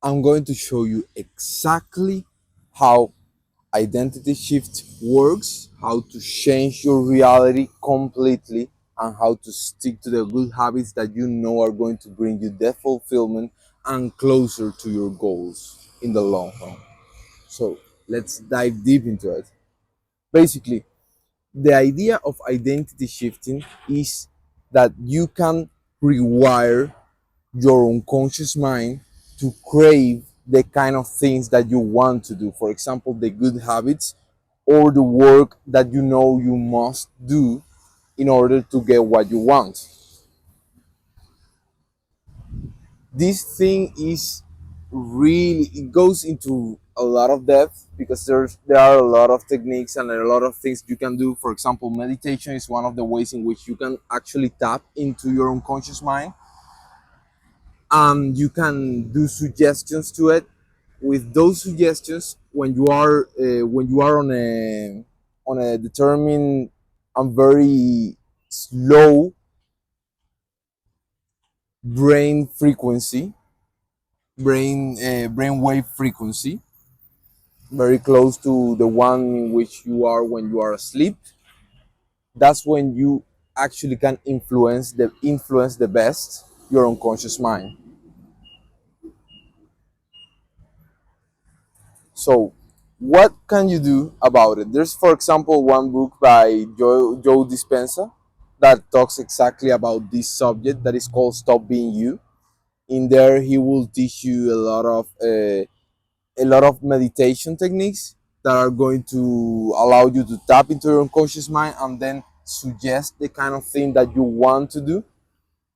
I'm going to show you exactly how identity shift works, how to change your reality completely, and how to stick to the good habits that you know are going to bring you that fulfillment and closer to your goals in the long run. So let's dive deep into it. Basically, the idea of identity shifting is that you can rewire your unconscious mind to crave the kind of things that you want to do. For example, the good habits or the work that you know you must do in order to get what you want. This thing is really, it goes into a lot of depth because there are a lot of techniques and a lot of things you can do. For example, meditation is one of the ways in which you can actually tap into your unconscious mind. You can do suggestions to it. With those suggestions, when you are on a determined and very slow brain frequency, brain wave frequency, very close to the one in which you are when you are asleep, that's when you actually can influence the best your unconscious mind. So, what can you do about it? There's, for example, one book by Joe Dispenza that talks exactly about this subject that is called "Stop Being You." In there, he will teach you a lot of meditation techniques that are going to allow you to tap into your unconscious mind and then suggest the kind of thing that you want to do.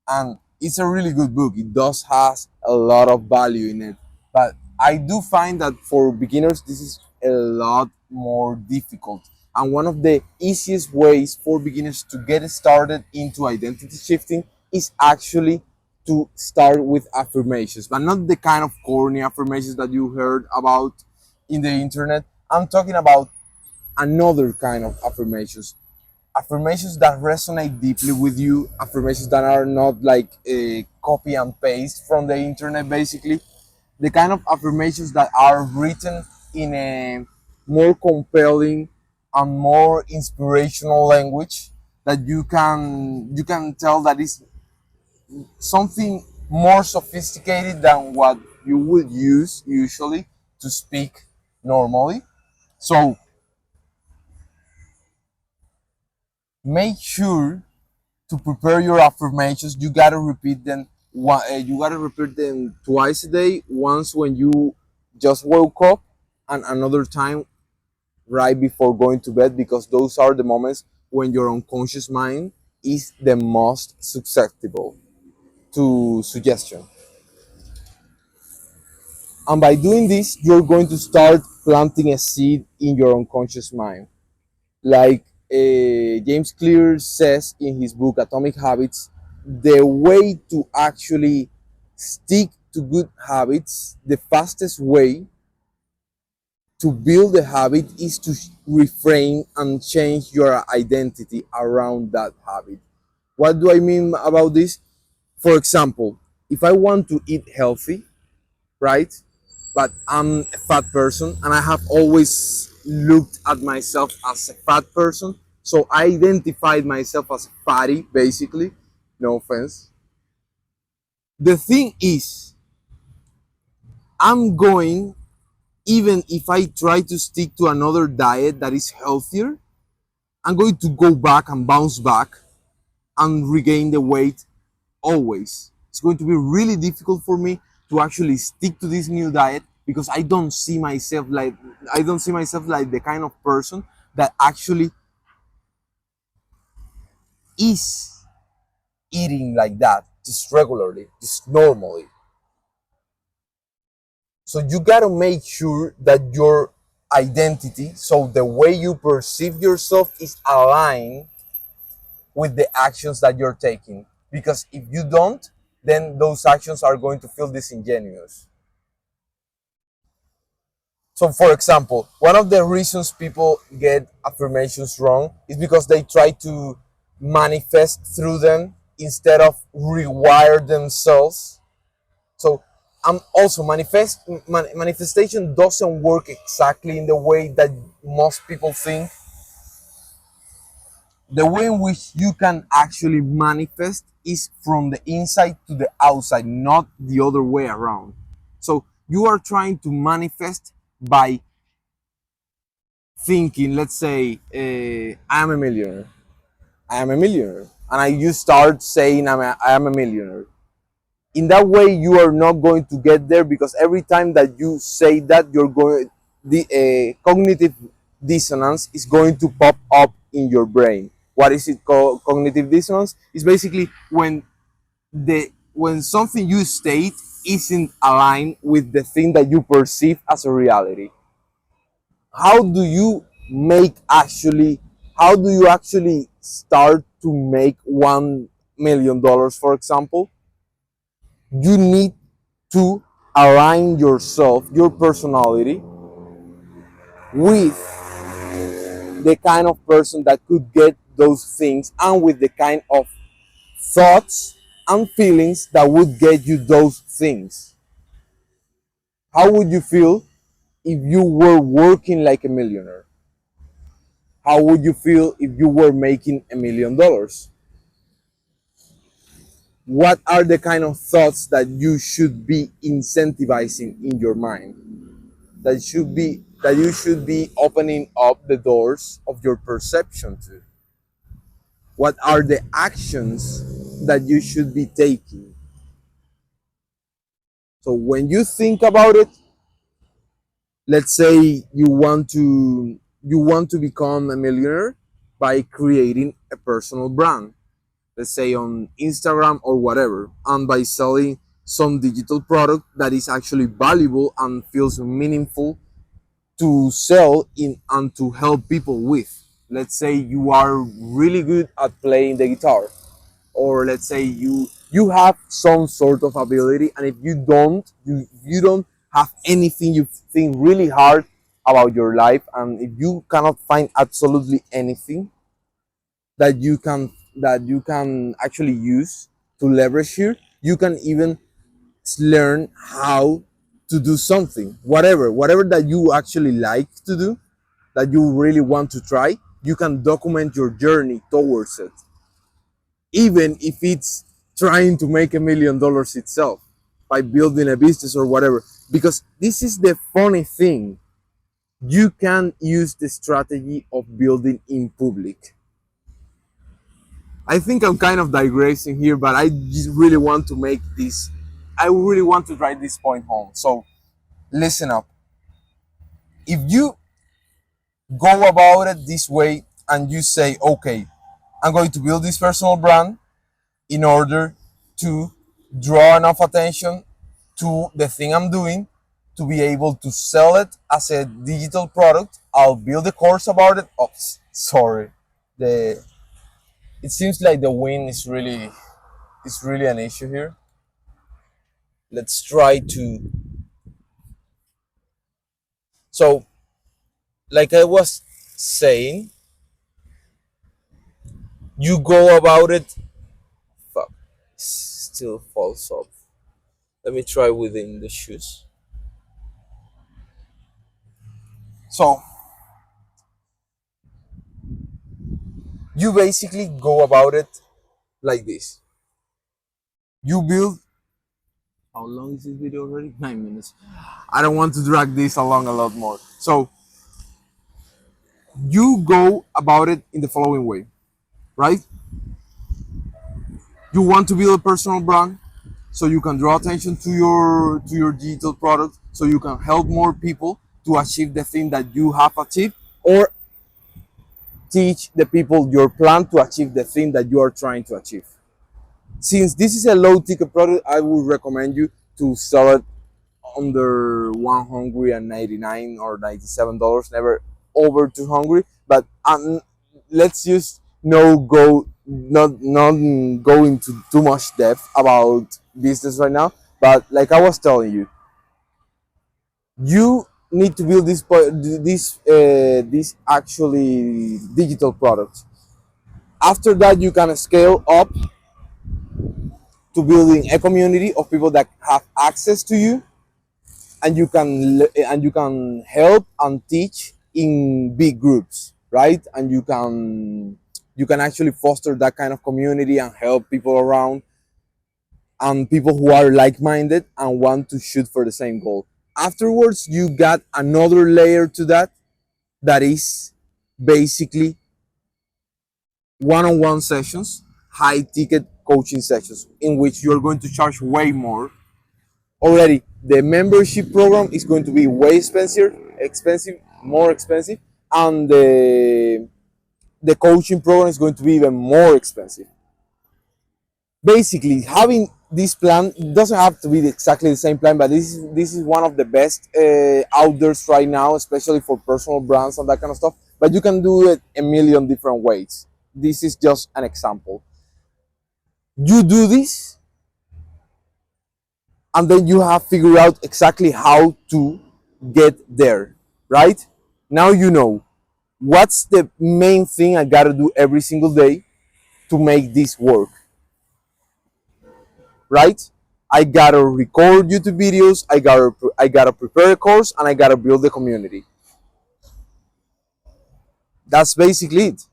And it's a really good book. It does has a lot of value in it, but I do find that for beginners this is a lot more difficult. And one of the easiest ways for beginners to get started into identity shifting is actually to start with affirmations, but not the kind of corny affirmations that you heard about in the internet. I'm talking about another kind of affirmations that resonate deeply with you, affirmations that are not like a copy and paste from the internet, basically. The kind of affirmations that are written in a more compelling and more inspirational language that you can tell that is something more sophisticated than what you would use usually to speak normally. So make sure to prepare your affirmations, you gotta repeat them. You gotta repeat them twice a day. Once when you just woke up, and another time right before going to bed, because those are the moments when your unconscious mind is the most susceptible to suggestion. And by doing this, you're going to start planting a seed in your unconscious mind. Like James Clear says in his book Atomic Habits, the way to actually stick to good habits, the fastest way to build a habit is to reframe and change your identity around that habit. What do I mean about this? For example, if I want to eat healthy, right? But I'm a fat person and I have always looked at myself as a fat person. So I identified myself as a fatty, basically. No offense. The thing is, I'm going, even if I try to stick to another diet that is healthier, I'm going to go back and bounce back and regain the weight always. It's going to be really difficult for me to actually stick to this new diet because I don't see myself like the kind of person that actually is eating like that just regularly, just normally. So you got to make sure that your identity, so the way you perceive yourself is aligned with the actions that you're taking, because if you don't, then those actions are going to feel disingenuous. So, for example, one of the reasons people get affirmations wrong is because they try to manifest through them instead of rewire themselves. So, Also, manifestation doesn't work exactly in the way that most people think. The way in which you can actually manifest is from the inside to the outside, not the other way around. So you are trying to manifest by thinking, let's say, I'm a millionaire. I am a millionaire. And you start saying, I am a millionaire. In that way, you are not going to get there, because every time that you say that, you're going, the cognitive dissonance is going to pop up in your brain. What is it called? Cognitive dissonance is basically when something you state isn't aligned with the thing that you perceive as a reality. How do you make actually how do you actually start to make $1 million, for example? You need to align yourself, your personality, with the kind of person that could get those things, and with the kind of thoughts and feelings that would get you those things. How would you feel if you were working like a millionaire? How would you feel if you were making $1 million? What are the kind of thoughts that you should be incentivizing in your mind? That you should be opening up the doors of your perception to. What are the actions that you should be taking? So when you think about it, let's say you want to become a millionaire by creating a personal brand, let's say on Instagram or whatever, and by selling some digital product that is actually valuable and feels meaningful to sell in and to help people with. Let's say you are really good at playing the guitar, or let's say you have some sort of ability, and if you don't have anything, you think really hard about your life, and if you cannot find absolutely anything that you can actually use to leverage here, you can even learn how to do something, whatever that you actually like to do, that you really want to try. You can document your journey towards it, even if it's trying to make $1 million itself by building a business or whatever. Because this is the funny thing, you can use the strategy of building in public. I think I'm kind of digressing here, but I just really want to make this, I really want to drive this point home. So listen up. If you go about it this way and you say, okay, I'm going to build this personal brand in order to draw enough attention to the thing I'm doing to be able to sell it as a digital product. I'll build a course about it. Oh, sorry. The It seems like the wind is really an issue here. Let's try to. So, like I was saying, you go about it. Fuck, still falls off. Let me try within the shoes. So, you basically go about it like this. You build. How long is this video already? 9 minutes. I don't want to drag this along a lot more. So, you go about it in the following way, right? You want to build a personal brand, so you can draw attention to your digital product, so you can help more people to achieve the thing that you have achieved, or teach the people your plan to achieve the thing that you are trying to achieve. Since this is a low ticket product, I would recommend you to sell it under 199 or $97, never over 200. But let's just not go into too much depth about business right now. But like I was telling you, you need to build this actually digital product. After that, you can scale up to building a community of people that have access to you, and you can help and teach in big groups, right? And you can actually foster that kind of community and help people around, and people who are like-minded and want to shoot for the same goal. Afterwards, you got another layer to that, that is basically one-on-one sessions, high ticket coaching sessions, in which you're going to charge way more. Already the membership program is going to be way more expensive, and the coaching program is going to be even more expensive. Basically, having this plan doesn't have to be exactly the same plan, but this is one of the best out there right now, especially for personal brands and that kind of stuff. But you can do it a million different ways. This is just an example. You do this, and then you have figured out exactly how to get there, right? Now you know what's the main thing I gotta do every single day to make this work, right? I gotta record YouTube videos, I gotta prepare a course, and I gotta build a community. That's basically it.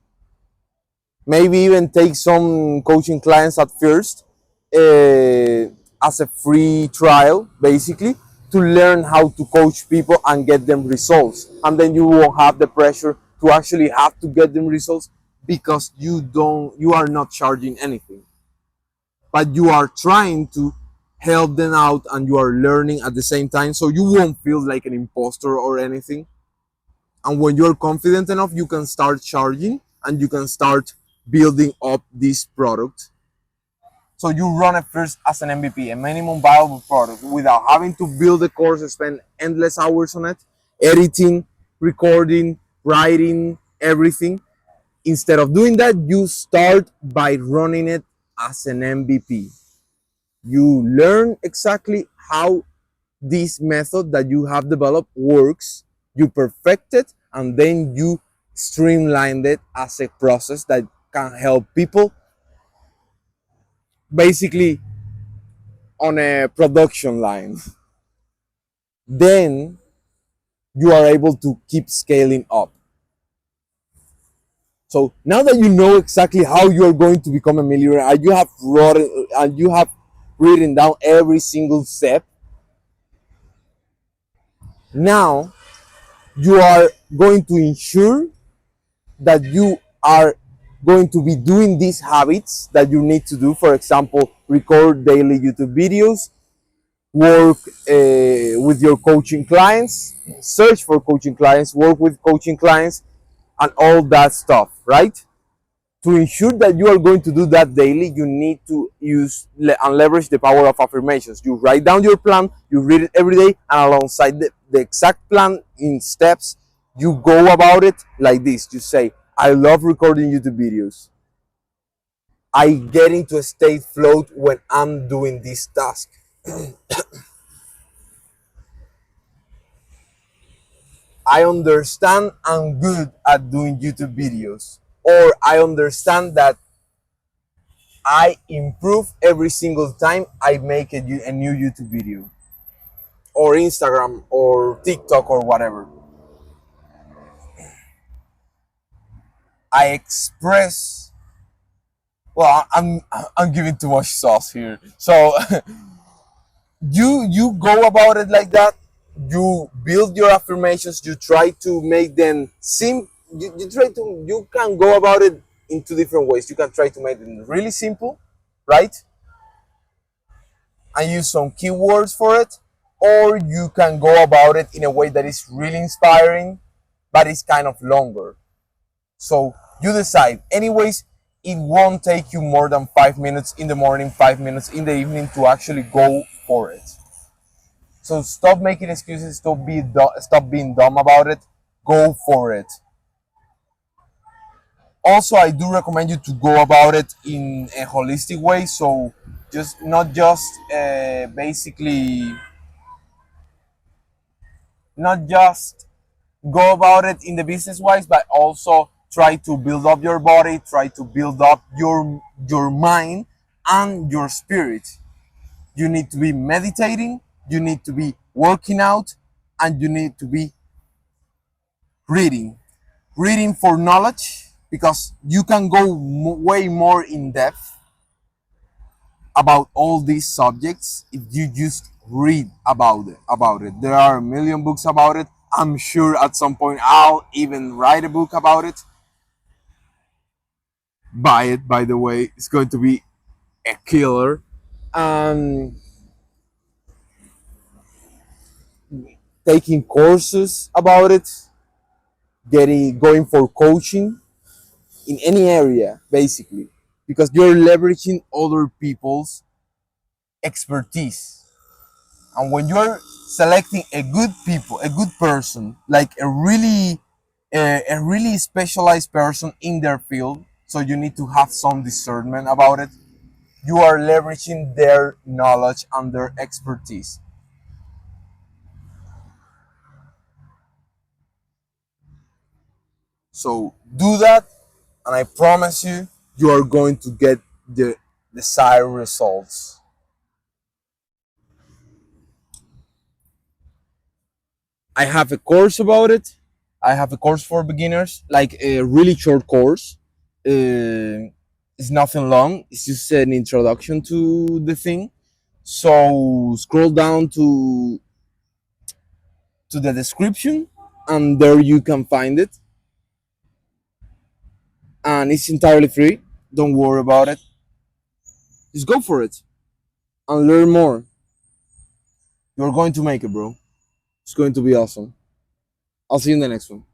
Maybe even take some coaching clients at first, as a free trial, basically, to learn how to coach people and get them results. And then you won't have the pressure to actually have to get them results, because you are not charging anything, but you are trying to help them out, and you are learning at the same time, so you won't feel like an imposter or anything. And when you're confident enough, you can start charging, and you can start building up this product. So you run it first as an MVP, a minimum viable product, without having to build a course and spend endless hours on it, editing, recording, writing, everything. Instead of doing that, you start by running it as an MVP. You learn exactly how this method that you have developed works, you perfect it, and then you streamline it as a process that can help people, basically on a production line. Then you are able to keep scaling up. So now that you know exactly how you're going to become a millionaire, and you have written down every single step, now you are going to ensure that you are going to be doing these habits that you need to do. For example, record daily YouTube videos, work with your coaching clients, search for coaching clients, work with coaching clients, and all that stuff, right? To ensure that you are going to do that daily, you need to use and leverage the power of affirmations. You write down your plan, you read it every day, and alongside the exact plan in steps, you go about it like this. You say, I love recording YouTube videos. I get into a state float when I'm doing this task. I understand I'm good at doing YouTube videos. Or I understand that I improve every single time I make a new YouTube video, or Instagram, or TikTok, or whatever. I express. Well, I'm giving too much sauce here. So you go about it like that. You build your affirmations. You try to make them simple. You can go about it in two different ways. You can try to make them really simple, right? And use some keywords for it, or you can go about it in a way that is really inspiring, but it's kind of longer. So you decide. Anyways, it won't take you more than 5 minutes in the morning, 5 minutes in the evening to actually go for it. So stop making excuses, stop being dumb about it, go for it. Also, I do recommend you to go about it in a holistic way. So just not just basically not just go about it in the business wise, but also try to build up your body, try to build up your mind, and your spirit. You need to be meditating, you need to be working out, and you need to be reading. Reading for knowledge, because you can go way more in depth about all these subjects if you just read about it. There are a million books about it. I'm sure at some point I'll even write a book about it. Buy it, by the way. It's going to be a killer. Um, Taking courses about it, getting going for coaching in any area, basically, because you're leveraging other people's expertise. And when you're selecting a good person, like a really specialized person in their field, so you need to have some discernment about it. You are leveraging their knowledge and their expertise. So do that, and I promise you, you are going to get the desired results. I have a course about it. I have a course for beginners, like a really short course. It's nothing long. It's just an introduction to the thing. So scroll down to the description, and there you can find it. And it's entirely free. Don't worry about it. Just go for it and learn more. You're going to make it, bro. It's going to be awesome. I'll see you in the next one.